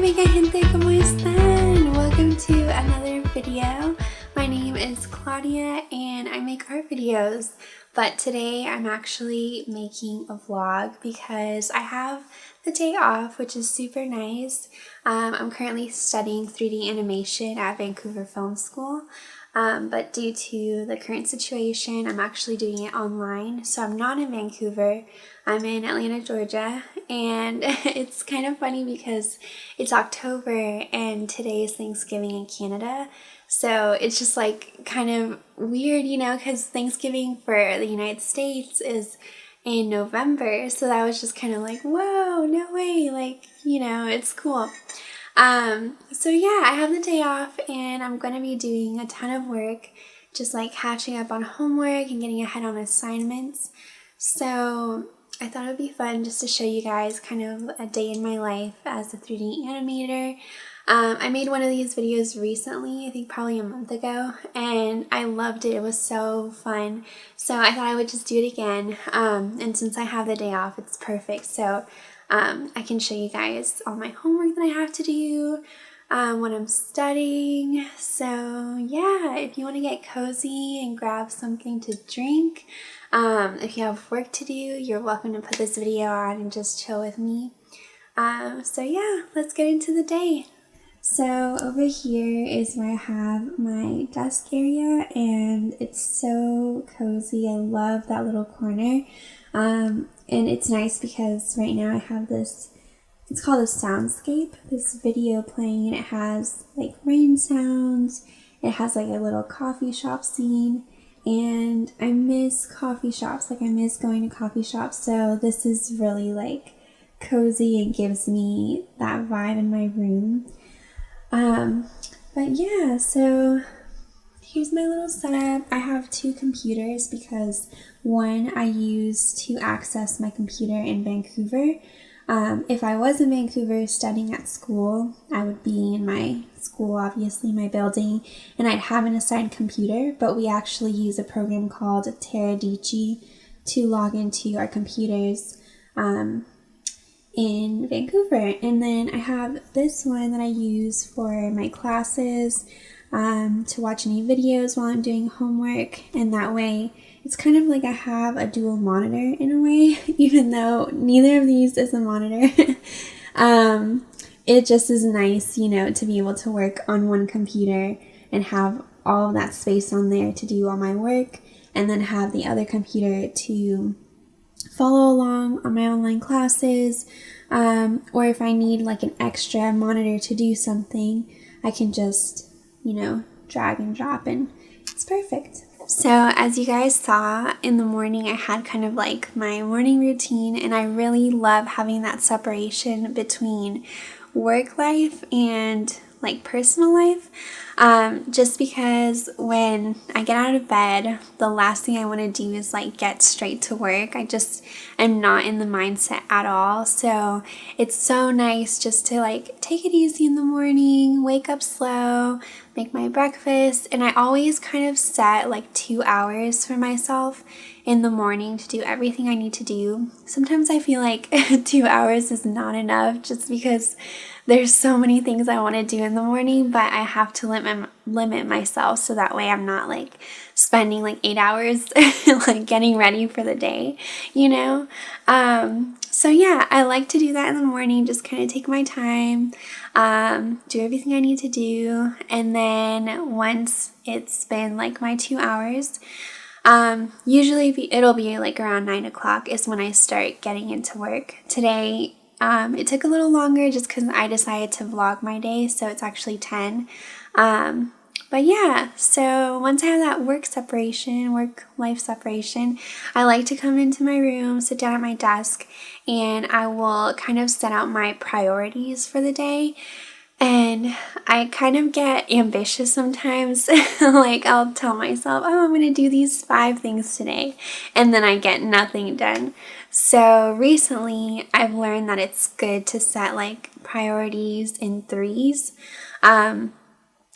amiga gente, ¿cómo están? Welcome to another video. My name is Claudia and I make art videos, but today I'm actually making a vlog because I have the day off, which is super nice. I'm currently studying 3D animation at Vancouver Film School, but due to the current situation, I'm actually doing it online, so I'm not in Vancouver. I'm in Atlanta, Georgia, and it's kind of funny because it's October and today is Thanksgiving in Canada, so it's just like kind of weird, you know, because Thanksgiving for the United States is in November, so that was just kind of like, whoa, no way, like, you know, it's cool. So yeah, I have the day off and I'm going to be doing a ton of work, just like catching up on homework and getting ahead on assignments. So I thought it would be fun just to show you guys kind of a day in my life as a 3D animator. I made one of these videos recently, I think probably a month ago, and I loved it. It was so fun. So I thought I would just do it again. And since I have the day off, it's perfect. So I can show you guys all my homework that I have to do, what I'm studying. So yeah, if you want to get cozy and grab something to drink, if you have work to do, you're welcome to put this video on and just chill with me. So yeah, let's get into the day. So over here is where I have my desk area, and it's so cozy. I love that little corner. And it's nice because right now I have this, it's called a soundscape, this video playing, and it has like rain sounds. It has like a little coffee shop scene, and I miss coffee shops. Like I miss going to coffee shops. So this is really like cozy and gives me that vibe in my room. But yeah, so here's my little setup. I have two computers because one I use to access my computer in Vancouver. If I was in Vancouver studying at school, I would be in my school, obviously my building, and I'd have an assigned computer, but we actually use a program called Teradici to log into our computers in Vancouver. And then I have this one that I use for my classes, to watch any videos while I'm doing homework, and that way it's kind of like I have a dual monitor in a way, even though neither of these is a monitor. It just is nice, you know, to be able to work on one computer and have all of that space on there to do all my work, and then have the other computer to follow along on my online classes, or if I need like an extra monitor to do something, I can just, you know, drag and drop, and it's perfect. So as you guys saw in the morning, I had kind of like my morning routine, and I really love having that separation between work life and like personal life, just because when I get out of bed, the last thing I want to do is like get straight to work. I just am not in the mindset at all. So it's so nice just to like take it easy in the morning, wake up slow, make my breakfast, and I always kind of set like 2 hours for myself in the morning to do everything I need to do. Sometimes I feel like 2 hours is not enough just because there's so many things I want to do in the morning, but I have to limit myself so that way I'm not like spending like 8 hours like getting ready for the day, you know? So yeah, I like to do that in the morning, just kind of take my time, do everything I need to do, and then once it's been like my 2 hours, usually it'll be like around 9 o'clock is when I start getting into work. Today, it took a little longer just because I decided to vlog my day, so it's actually 10. But yeah, so once I have that work-life separation, I like to come into my room, sit down at my desk, and I will kind of set out my priorities for the day. And I kind of get ambitious sometimes. Like I'll tell myself, oh, I'm going to do these 5 things today, and then I get nothing done. So recently I've learned that it's good to set like priorities in threes,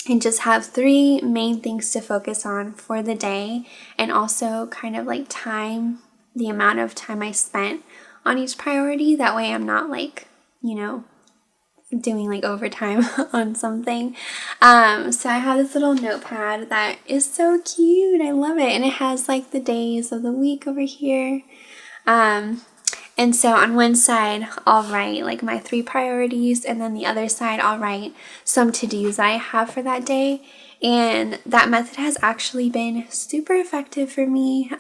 and just have 3 main things to focus on for the day, and also kind of like time the amount of time I spent on each priority. That way I'm not like, you know, doing like overtime on something. So I have this little notepad that is so cute. I love it. And it has like the days of the week over here. And so on one side, I'll write like my 3 priorities, and then the other side, I'll write some to-dos I have for that day. And that method has actually been super effective for me,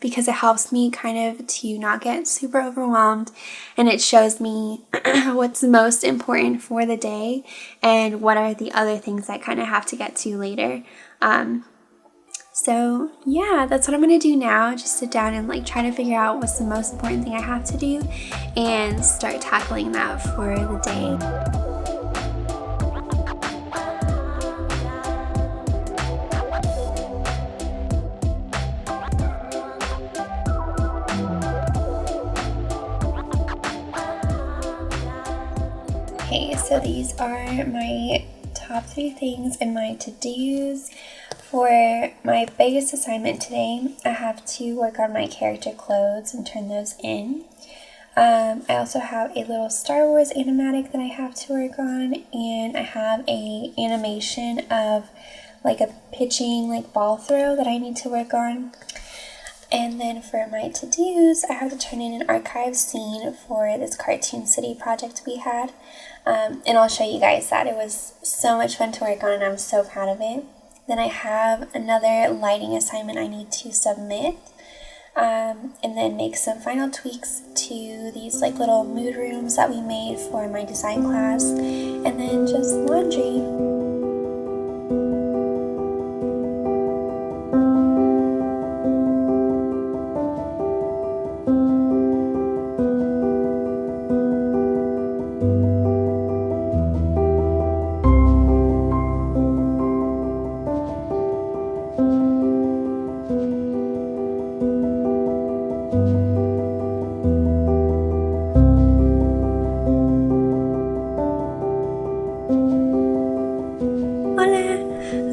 because it helps me kind of to not get super overwhelmed, and it shows me what's most important for the day and what are the other things I kind of have to get to later. So yeah, that's what I'm gonna do now. Just sit down and like try to figure out what's the most important thing I have to do and start tackling that for the day. Okay, so these are my top 3 things in my to-dos. For my biggest assignment today, I have to work on my character clothes and turn those in. I also have a little Star Wars animatic that I have to work on, and I have a animation of like a pitching like ball throw that I need to work on. And then for my to-dos, I have to turn in an archive scene for this Cartoon City project we had. And I'll show you guys that. It was so much fun to work on, and I'm so proud of it. Then I have another lighting assignment I need to submit, and then make some final tweaks to these like little mood rooms that we made for my design class, and then just laundry.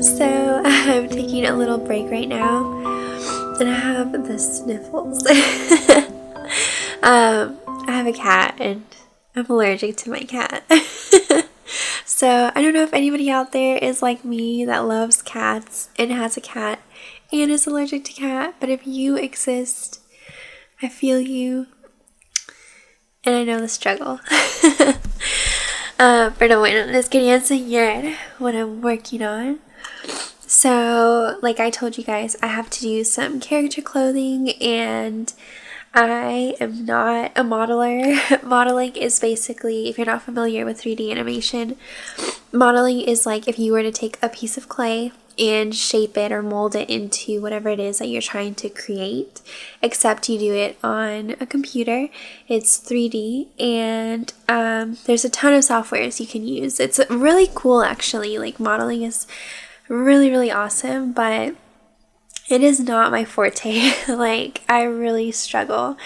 So I'm taking a little break right now, and I have the sniffles. I have a cat, and I'm allergic to my cat. So I don't know if anybody out there is like me that loves cats and has a cat and is allergic to cat, but if you exist, I feel you, and I know the struggle. Pero bueno, les quería enseñar what I'm working on. So, like I told you guys, I have to do some character clothing, and I am not a modeler. Modeling is basically, if you're not familiar with 3D animation, modeling is like if you were to take a piece of clay and shape it or mold it into whatever it is that you're trying to create, except you do it on a computer. It's 3D, and there's a ton of softwares you can use. It's really cool, actually. Like, modeling is really, really awesome, but it is not my forte. Like, I really struggle.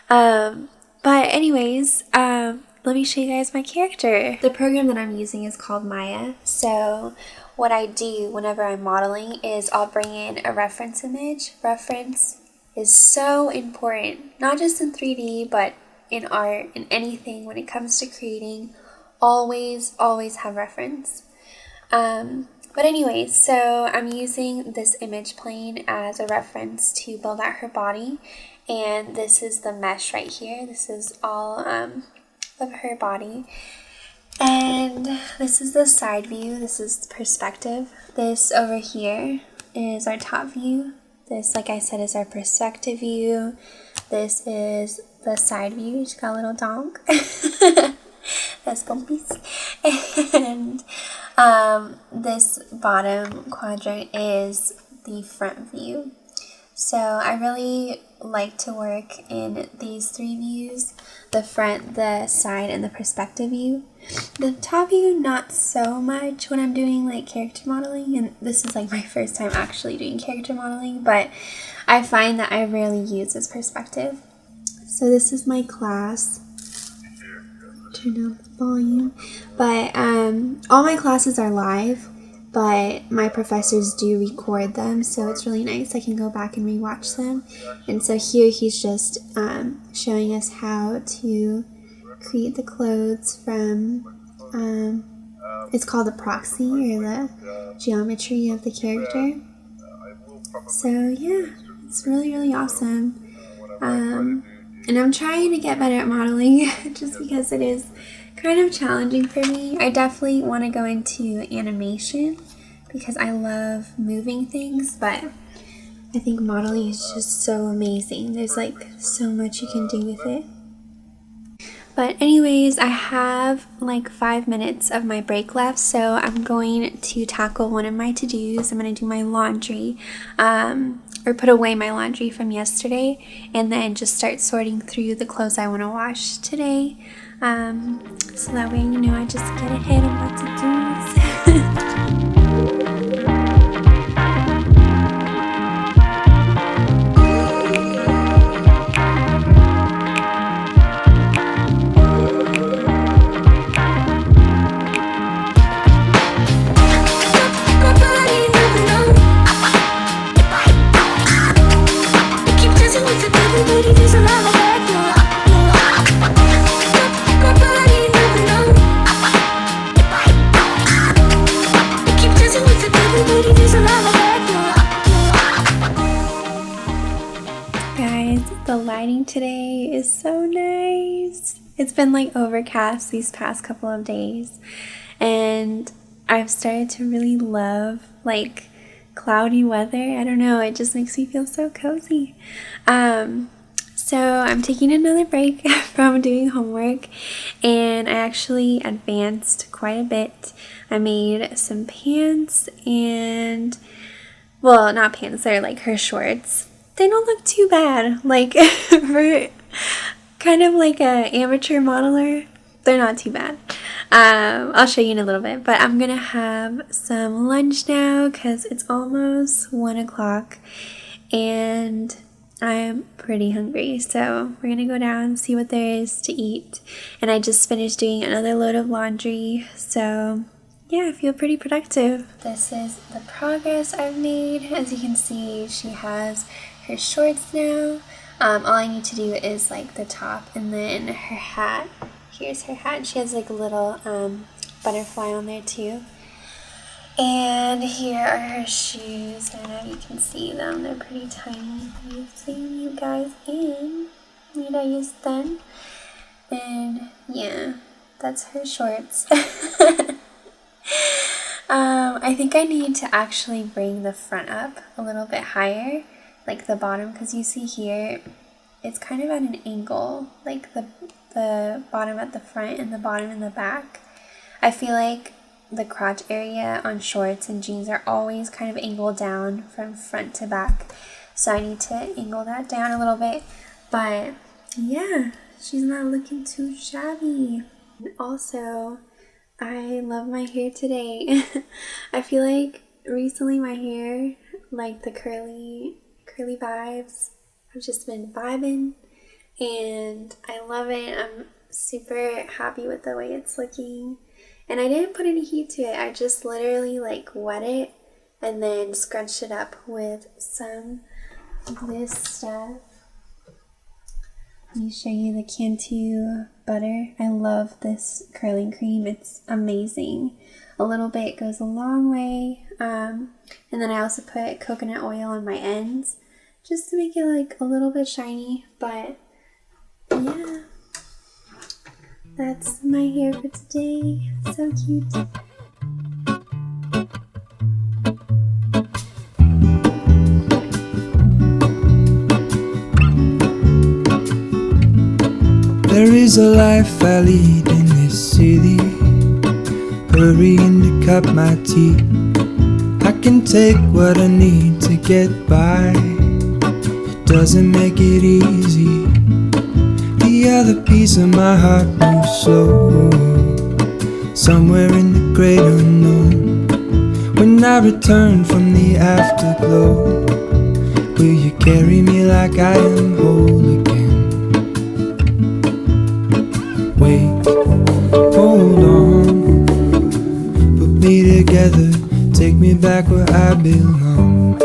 But anyways, let me show you guys my character. The program that I'm using is called Maya. So what I do whenever I'm modeling is I'll bring in a reference image. Reference is so important, not just in 3D, but in art, in anything. When it comes to creating, always have reference. But anyways, so I'm using this image plane as a reference to build out her body, and this is the mesh right here. This is all of her body, and this is the side view. This is perspective. This over here is our top view. This, like I said, is our perspective view. This is the side view. She's got a little donk. That's Bumpy's. And this bottom quadrant is the front view. So I really like to work in these 3 views: the front, the side, and the perspective view. The top view, not so much when I'm doing like character modeling, and this is like my first time actually doing character modeling, but I find that I rarely use this perspective. So this is my class. Turn down the volume. But all my classes are live, but my professors do record them, so it's really nice. I can go back and rewatch them. And so here he's just showing us how to create the clothes from It's called the proxy, or the geometry of the character. So yeah, it's really, really awesome. And I'm trying to get better at modeling just because it is kind of challenging for me. I definitely want to go into animation because I love moving things, but I think modeling is just so amazing. There's like so much you can do with it. But anyways, I have like 5 minutes of my break left, so I'm going to tackle one of my to-dos. I'm going to do my laundry, or put away my laundry from yesterday, and then just start sorting through the clothes I want to wash today. So that way, you know, I just get ahead of my to-dos. Guys, the lighting today is so nice. It's been like overcast these past couple of days, and I've started to really love like cloudy weather. I don't know, it just makes me feel so cozy. So I'm taking another break from doing homework, and I actually advanced quite a bit. I made some pants, and well, not pants, they're like her shorts. They don't look too bad. Like for kind of like a amateur modeler, they're not too bad. I'll show you in a little bit, but I'm gonna have some lunch now because it's almost 1 o'clock and I'm pretty hungry. So we're gonna go down and see what there is to eat. And I just finished doing another load of laundry, so yeah, I feel pretty productive. This is the progress I've made. As you can see, she has her shorts now. All I need to do is like the top and then her hat. Here's her hat. She has like a little butterfly on there too. And here are her shoes. I don't know if you can see them. They're pretty tiny. I'll zoom you guys in. Mira, ahí están. And yeah, that's her shorts. I think I need to actually bring the front up a little bit higher, like the bottom, because you see here, it's kind of at an angle, like the bottom at the front and the bottom in the back. I feel like the crotch area on shorts and jeans are always kind of angled down from front to back, so I need to angle that down a little bit. But yeah, she's not looking too shabby. Also, I love my hair today. I feel like recently my hair, like the curly vibes, I've just been vibing and I love it. I'm super happy with the way it's looking. And I didn't put any heat to it. I just literally like wet it and then scrunched it up with some of this stuff. Let me show you the Cantu butter. I love this curling cream. It's amazing. A little bit goes a long way. And then I also put coconut oil on my ends just to make it like a little bit shiny. But yeah, that's my hair for today. So cute. There is a life I lead in this city, hurrying to cut my teeth. I can take what I need to get by. It doesn't make it easy. The other piece of my heart moves slow, somewhere in the great unknown. When I return from the afterglow, will you carry me like I am whole again? Wait, hold on, put me together, take me back where I belong.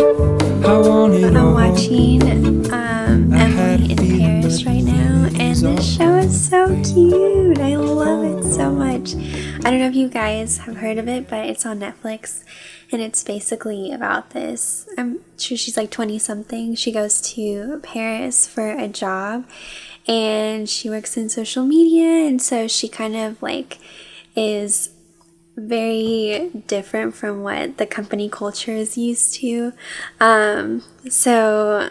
I want it all. I'm watching Emily in Paris right now, and is all. this show is so cute. I love it so much. I don't know if you guys have heard of it, but it's on Netflix, and it's basically about this. I'm sure she's like 20 something. She goes to Paris for a job, and she works in social media, and so she kind of like is very different from what the company culture is used to. So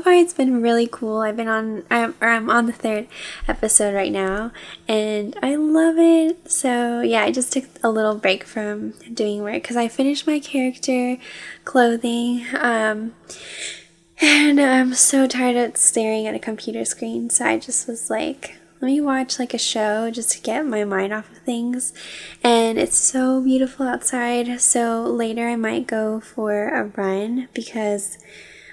far it's been really cool. I'm on the third episode right now, and I love it. So yeah, I just took a little break from doing work because I finished my character clothing, and I'm so tired of staring at a computer screen, so I just was like, let me watch like a show just to get my mind off of things. And it's so beautiful outside, so later I might go for a run because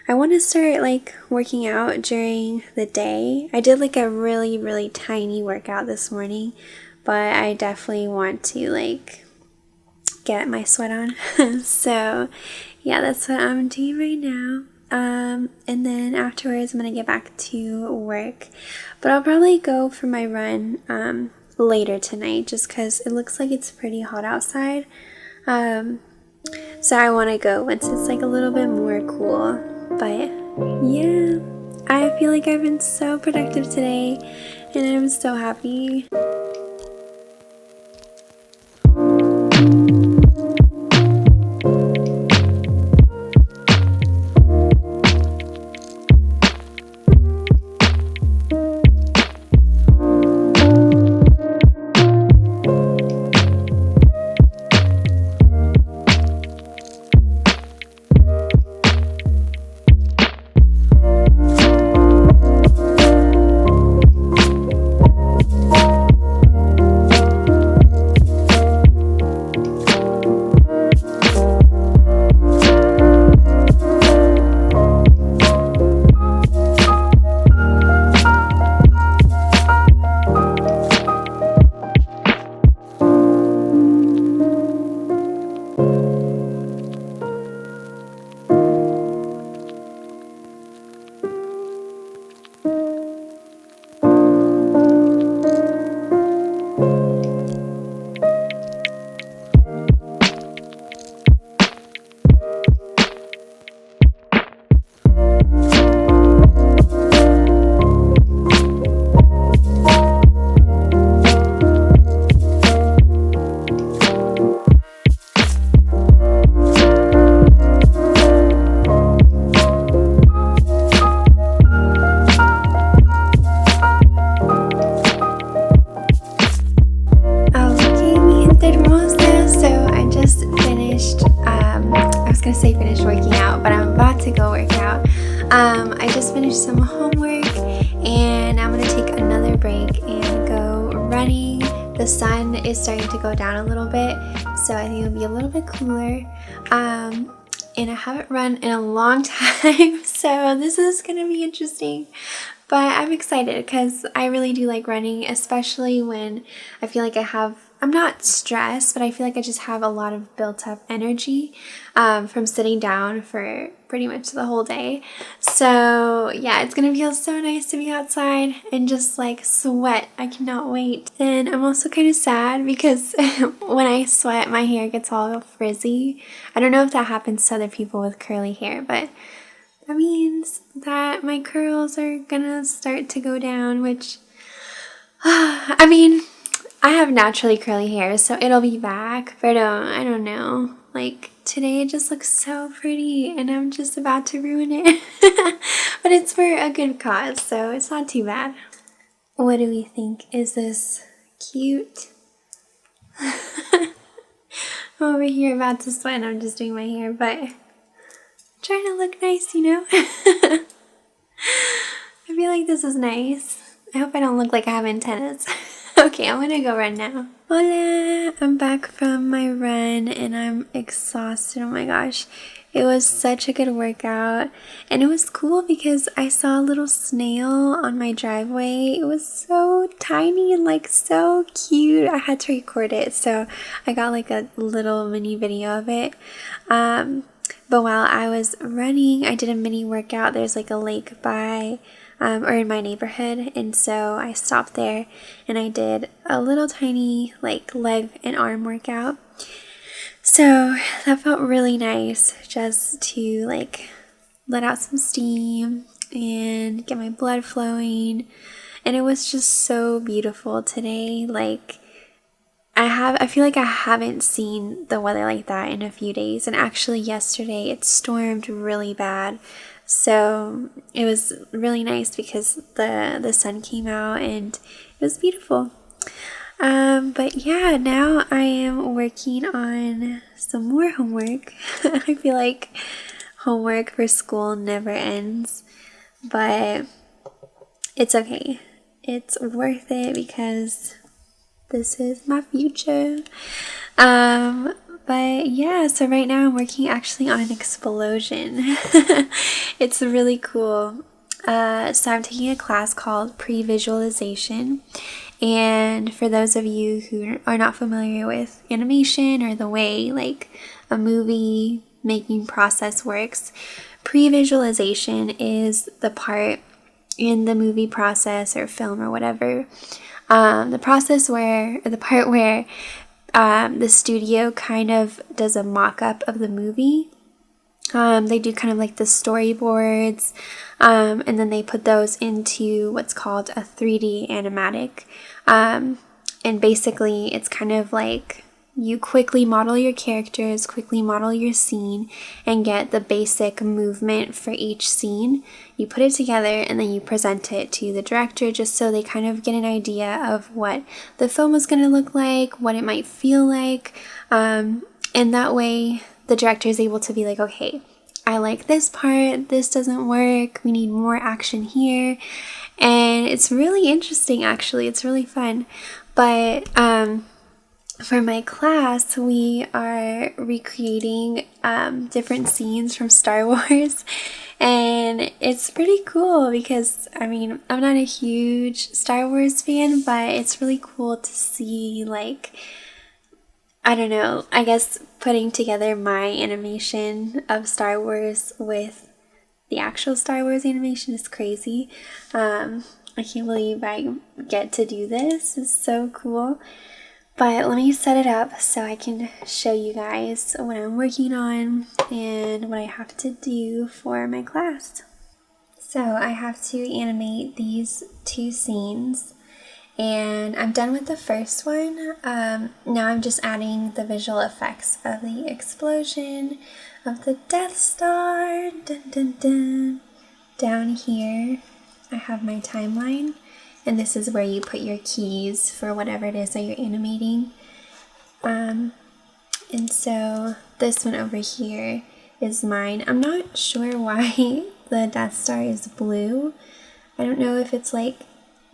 I want to start like working out during the day. I did like a really tiny workout this morning, but I definitely want to like get my sweat on. So yeah, that's what I'm doing right now. And then afterwards I'm gonna get back to work, but I'll probably go for my run later tonight just because it looks like it's pretty hot outside. So I want to go once it's like a little bit more cool. But yeah, I feel like I've been so productive today, and I'm so happy. Finished working out, but I'm about to go work out. I just finished some homework, and I'm gonna take another break and go running. The sun is starting to go down a little bit, so I think it'll be a little bit cooler. And I haven't run in a long time, so this is gonna be interesting. But I'm excited because I really do like running, especially when I feel like I'm not stressed, but I feel like I just have a lot of built up energy from sitting down for pretty much the whole day. So yeah, it's gonna feel so nice to be outside and just like sweat. I cannot wait. And I'm also kind of sad because when I sweat, my hair gets all frizzy. I don't know if that happens to other people with curly hair, but that means that my curls are gonna start to go down, which, I mean, I have naturally curly hair, so it'll be back, but I don't know. Like, today it just looks so pretty, and I'm just about to ruin it. But it's for a good cause, so it's not too bad. What do we think? Is this cute? I'm over here about to sweat, and I'm just doing my hair, but trying to look nice, you know? I feel like this is nice. I hope I don't look like I have antennas. Okay, I'm gonna go run now. Hola! I'm back from my run and I'm exhausted. Oh my gosh. It was such a good workout, and it was cool because I saw a little snail on my driveway. It was so tiny and like so cute. I had to record it, so I got like a little mini video of it. But while I was running, I did a mini workout. There's like a lake by or in my neighborhood, and so I stopped there and I did a little tiny like leg and arm workout. So that felt really nice, just to like let out some steam and get my blood flowing. And it was just so beautiful today. Like I feel like I haven't seen the weather like that in a few days. And actually yesterday it stormed really bad. So it was really nice because the sun came out and it was beautiful. But yeah, now I am working on some more homework. I feel like homework for school never ends, but it's okay. It's worth it because this is my future. But yeah, so right now I'm working actually on an explosion. It's really cool. So I'm taking a class called pre-visualization. And for those of you who are not familiar with animation or the way like a movie making process works, pre-visualization is the part in the movie process or film or whatever, the part where the studio kind of does a mock-up of the movie. They do kind of like the storyboards, and then they put those into what's called a 3D animatic. And basically it's kind of like you quickly model your characters, quickly model your scene, and get the basic movement for each scene. You put it together and then you present it to the director just so they kind of get an idea of what the film is going to look like, what it might feel like. And that way the director is able to be like, okay, I like this part, this doesn't work, we need more action here. And it's really interesting, actually. It's really fun. But for my class, we are recreating different scenes from Star Wars. And it's pretty cool because, I mean, I'm not a huge Star Wars fan, but it's really cool to see, like, I don't know, I guess putting together my animation of Star Wars with the actual Star Wars animation is crazy. I can't believe I get to do this. It's so cool. But let me set it up so I can show you guys what I'm working on and what I have to do for my class. So I have to animate these two scenes, and I'm done with the first one. Now I'm just adding the visual effects of the explosion of the Death Star. Dun, dun, dun. Down here I have my timeline, and this is where you put your keys for whatever it is that you're animating. And so this one over here is mine. I'm not sure why the Death Star is blue. I don't know if it's like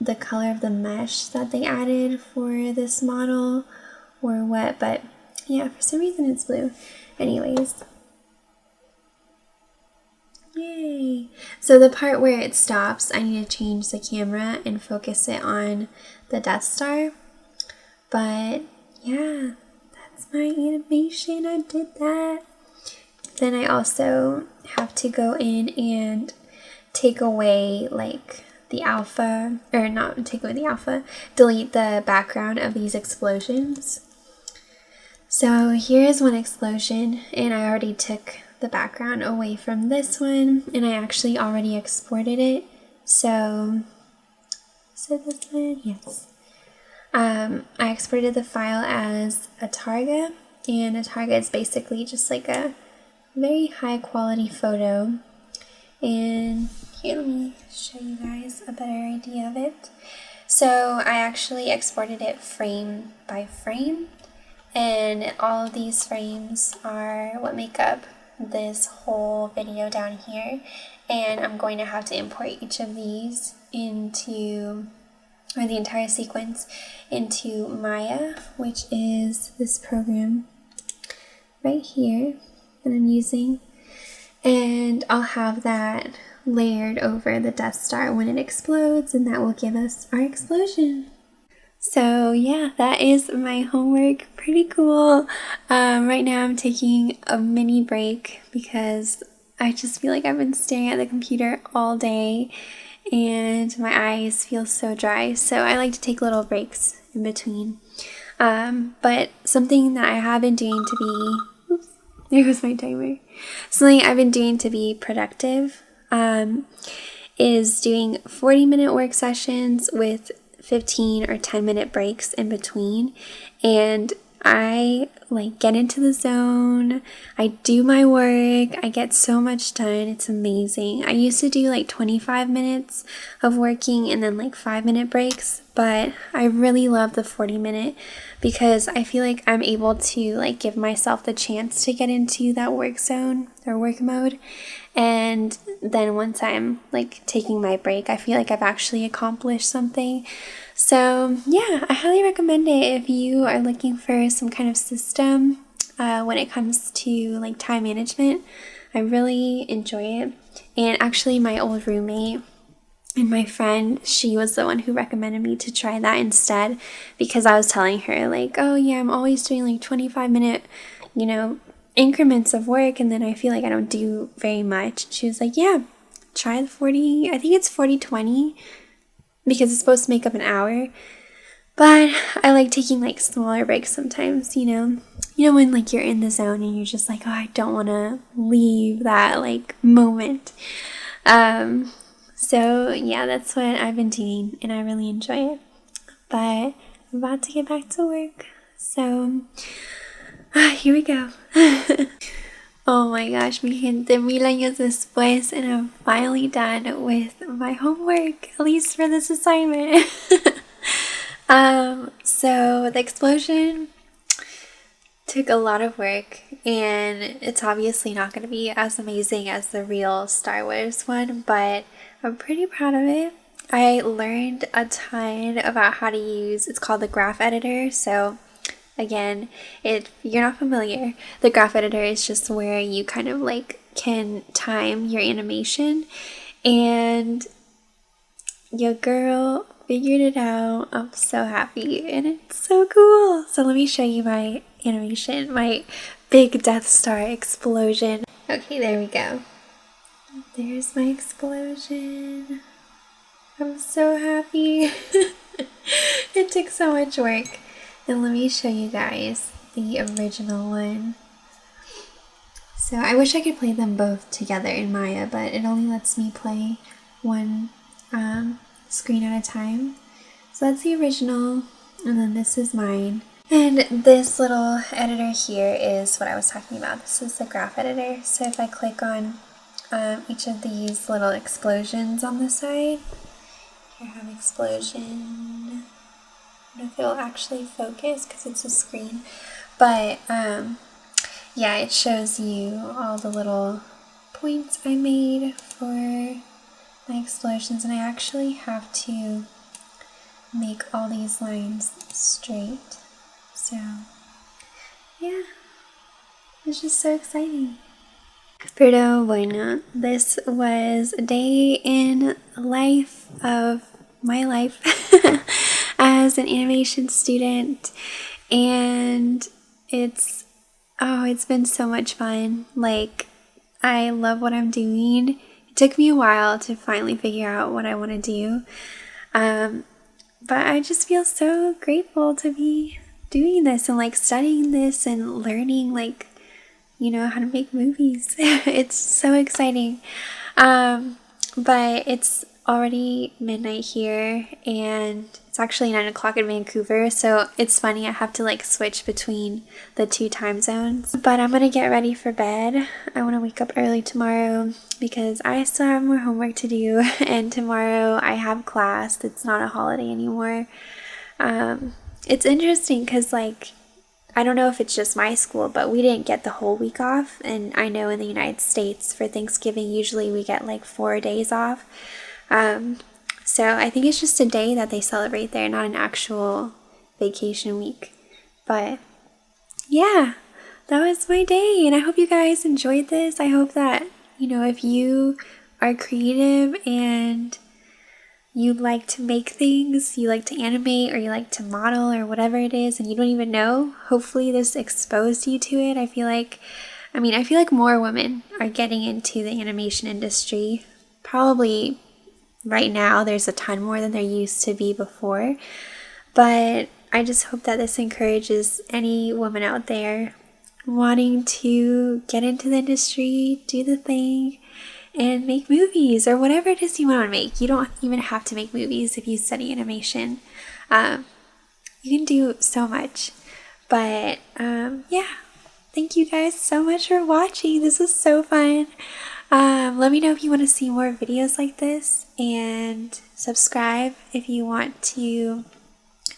the color of the mesh that they added for this model or what, but yeah, for some reason it's blue. Anyways. Yay! So the part where it stops, I need to change the camera and focus it on the Death Star. But yeah, that's my animation. I did that. Then I also have to go in and take away like the alpha, or not take away the alpha, delete the background of these explosions. So here's one explosion, and I already took the background away from this one, and I actually already exported it. So this one? Yes. I exported the file as a targa, and a targa is basically just like a very high quality photo. And here, let me show you guys a better idea of it. So I actually exported it frame by frame, and all of these frames are what make up this whole video down here, and I'm going to have to import each of these into, or the entire sequence, into Maya, which is this program right here that I'm using, and I'll have that layered over the Death Star when it explodes, and that will give us our explosion. So yeah, that is my homework. Pretty cool. Right now I'm taking a mini break because I just feel like I've been staring at the computer all day, and my eyes feel so dry, so I like to take little breaks in between. But something that I have been doing to be, oops, there goes my timer. Something I've been doing to be productive is doing 40-minute work sessions with 15 or 10-minute breaks in between. And I like get into the zone, I do my work, I get so much done, it's amazing. I used to do like 25 minutes of working and then like 5-minute breaks, but I really love the 40-minute because I feel like I'm able to like give myself the chance to get into that work zone or work mode. And then once I'm like taking my break, I feel like I've actually accomplished something. So yeah, I highly recommend it if you are looking for some kind of system when it comes to like time management. I really enjoy it. And actually my old roommate and my friend, she was the one who recommended me to try that instead, because I was telling her like, oh yeah, I'm always doing like 25-minute, increments of work, and then I feel like I don't do very much. She was like, yeah, try the 40, I think it's 40-20, because it's supposed to make up an hour. But I like taking like smaller breaks sometimes, when like you're in the zone and you're just like, oh, I don't want to leave that like moment. So yeah, that's what I've been doing and I really enjoy it. But I'm about to get back to work. So here we go. Oh my gosh, mi gente, 1000 años después, and I'm finally done with my homework, at least for this assignment. So the explosion took a lot of work, and it's obviously not going to be as amazing as the real Star Wars one, but I'm pretty proud of it. I learned a ton about how to use, it's called the graph editor. So again, if you're not familiar, the graph editor is just where you kind of like can time your animation, and your girl figured it out. I'm so happy and it's so cool. So let me show you my animation, my big Death Star explosion. Okay, there we go. There's my explosion. I'm so happy. It took so much work. And let me show you guys the original one. So I wish I could play them both together in Maya, but it only lets me play one screen at a time. So that's the original, and then this is mine. And this little editor here is what I was talking about. This is the graph editor. So if I click on each of these little explosions on the side, here I have explosion. I don't know if it'll actually focus because it's a screen, but yeah, it shows you all the little points I made for my explosions, and I actually have to make all these lines straight. So yeah, it's just so exciting. Pero bueno, this was a day in life of my life as an animation student, and it's been so much fun. Like, I love what I'm doing. It took me a while to finally figure out what I want to do, but I just feel so grateful to be doing this and like studying this and learning like how to make movies. It's so exciting. But it's already midnight here, and it's actually 9 o'clock in Vancouver, so it's funny, I have to like switch between the 2 time zones. But I'm gonna get ready for bed. I want to wake up early tomorrow because I still have more homework to do, and tomorrow I have class. It's not a holiday anymore. It's interesting because like, I don't know if it's just my school, but we didn't get the whole week off, and I know in the United States for Thanksgiving usually we get like 4 days off. So I think it's just a day that they celebrate there, not an actual vacation week. But yeah, that was my day, and I hope you guys enjoyed this. I hope that, if you are creative and you like to make things, you like to animate, or you like to model, or whatever it is, and you don't even know, hopefully this exposed you to it. I feel like more women are getting into the animation industry. Probably right now. There's a ton more than there used to be before. But I just hope that this encourages any woman out there wanting to get into the industry, do the thing, and make movies or whatever it is you want to make. You don't even have to make movies if you study animation. You can do so much. But yeah, thank you guys so much for watching. This was so fun. Let me know if you want to see more videos like this, and subscribe if you want to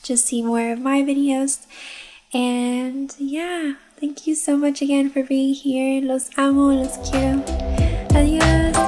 just see more of my videos. And yeah, thank you so much again for being here. Los amo, los quiero. Adios.